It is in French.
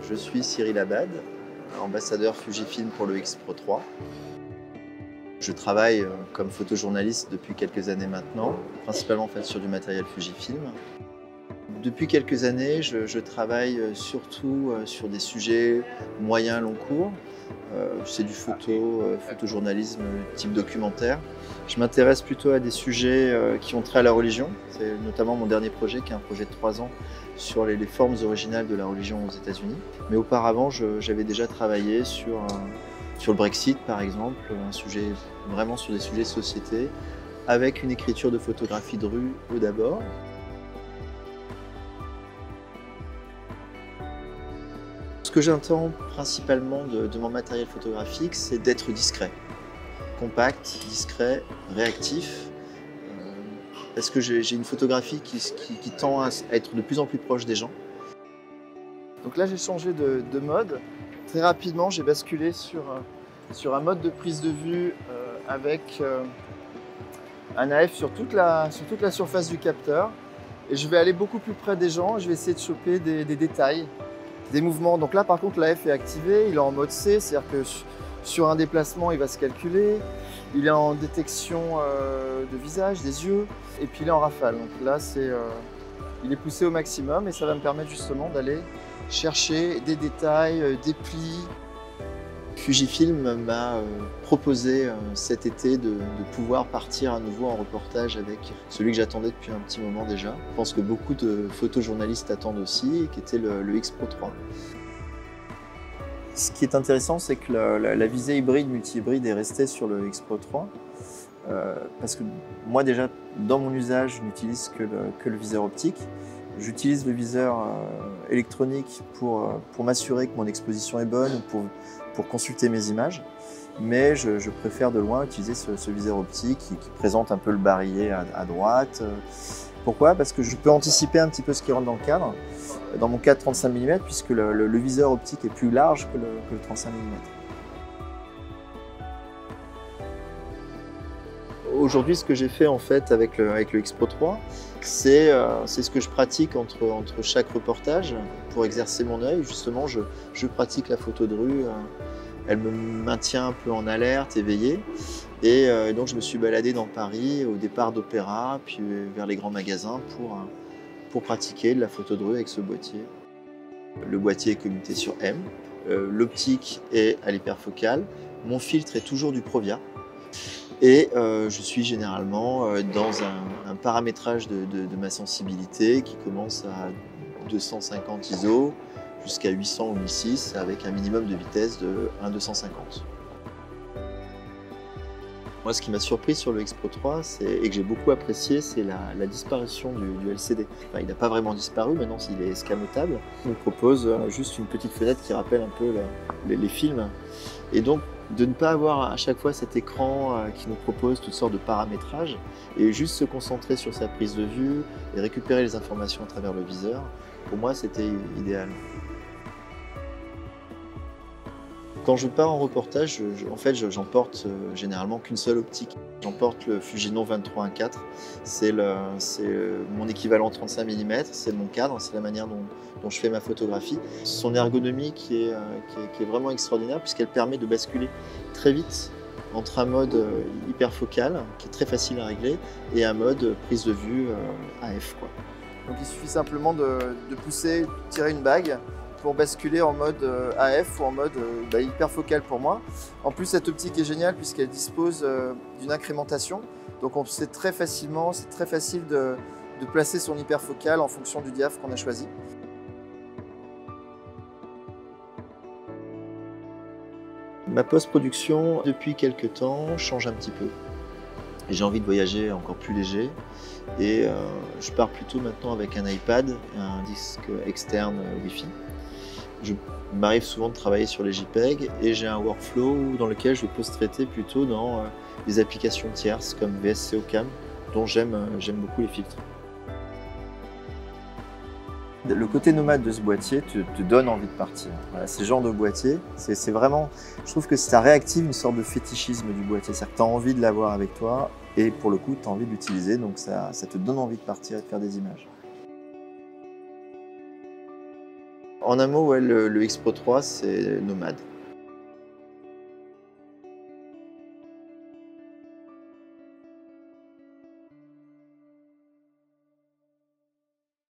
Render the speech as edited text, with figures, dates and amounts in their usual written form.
Je suis Cyril Abad, ambassadeur Fujifilm pour le X Pro 3. Je travaille comme photojournaliste depuis quelques années maintenant, principalement en fait, sur du matériel Fujifilm. Depuis quelques années, je travaille surtout sur des sujets moyens long cours. C'est du photojournalisme type documentaire. Je m'intéresse plutôt à des sujets qui ont trait à la religion. C'est notamment mon dernier projet, qui est un projet de 3 ans sur les formes originales de la religion aux États-Unis. Mais auparavant, j'avais déjà travaillé sur le Brexit, par exemple, un sujet vraiment sur des sujets de société, avec une écriture de photographie de rue au d'abord. Ce que j'entends principalement de mon matériel photographique, c'est d'être discret. Compact, discret, réactif. Parce que j'ai une photographie qui tend à être de plus en plus proche des gens. Donc là, j'ai changé de mode. Très rapidement, j'ai basculé sur un mode de prise de vue avec un AF sur toute la surface du capteur. Et je vais aller beaucoup plus près des gens. Je vais essayer de choper des détails, des mouvements. Donc là, par contre, l'AF est activé. Il est en mode C, c'est-à-dire que sur un déplacement, il va se calculer. Il est en détection de visage, des yeux. Et puis il est en rafale. Donc là, il est poussé au maximum et ça va me permettre justement d'aller chercher des détails, des plis. Fujifilm m'a proposé cet été de pouvoir partir à nouveau en reportage avec celui que j'attendais depuis un petit moment déjà. Je pense que beaucoup de photojournalistes attendent aussi, qui était le X Pro 3. Ce qui est intéressant, c'est que la visée hybride, multi-hybride est restée sur le X Pro 3. Parce que moi déjà, dans mon usage, je n'utilise que le viseur optique. J'utilise le viseur électronique pour m'assurer que mon exposition est bonne, pour consulter mes images. Mais je préfère de loin utiliser ce viseur optique qui présente un peu le barillet à droite. Pourquoi? Parce que je peux anticiper un petit peu ce qui rentre dans le cadre. Dans mon cadre 35 mm, puisque le viseur optique est plus large que le 35 mm. Aujourd'hui, ce que j'ai fait en fait avec le X Pro 3, c'est ce que je pratique entre chaque reportage pour exercer mon œil. Justement, je pratique la photo de rue. Elle me maintient un peu en alerte, éveillé. Et donc, je me suis baladé dans Paris au départ d'Opéra, puis vers les grands magasins pour pratiquer de la photo de rue avec ce boîtier. Le boîtier est commuté sur M. L'optique est à l'hyperfocale. Mon filtre est toujours du Provia. Et je suis généralement dans un paramétrage de ma sensibilité qui commence à 250 ISO jusqu'à 800 ou 1006 avec un minimum de vitesse de 1,250. Moi, ce qui m'a surpris sur le X Pro 3 et que j'ai beaucoup apprécié, c'est la disparition du LCD. Enfin, il n'a pas vraiment disparu, maintenant il est escamotable. Il me propose juste une petite fenêtre qui rappelle un peu les films. Et donc, de ne pas avoir à chaque fois cet écran qui nous propose toutes sortes de paramétrages et juste se concentrer sur sa prise de vue et récupérer les informations à travers le viseur, pour moi c'était idéal. Quand je pars en reportage, en fait, j'emporte généralement qu'une seule optique. J'emporte le Fujinon 23-1.4. C'est mon équivalent 35 mm, c'est mon cadre, c'est la manière dont je fais ma photographie. Son ergonomie qui est vraiment extraordinaire puisqu'elle permet de basculer très vite entre un mode hyperfocal, qui est très facile à régler, et un mode prise de vue AF, quoi. Donc il suffit simplement de pousser, tirer une bague, pour basculer en mode AF ou en mode hyperfocal pour moi. En plus, cette optique est géniale puisqu'elle dispose d'une incrémentation. Donc c'est très facile de placer son hyperfocal en fonction du diaph qu'on a choisi. Ma post-production, depuis quelques temps, change un petit peu. J'ai envie de voyager encore plus léger et je pars plutôt maintenant avec un iPad et un disque externe Wi-Fi. Il m'arrive souvent de travailler sur les JPEG et j'ai un workflow dans lequel je vais post-traiter plutôt dans des applications tierces comme VSCO Cam, dont j'aime beaucoup les filtres. Le côté nomade de ce boîtier te donne envie de partir. Voilà, ce genre de boîtier, c'est vraiment, je trouve que ça réactive une sorte de fétichisme du boîtier. C'est-à-dire que tu as envie de l'avoir avec toi et pour le coup, tu as envie de l'utiliser, donc ça te donne envie de partir et de faire des images. En un mot, ouais, le X Pro 3, c'est nomade.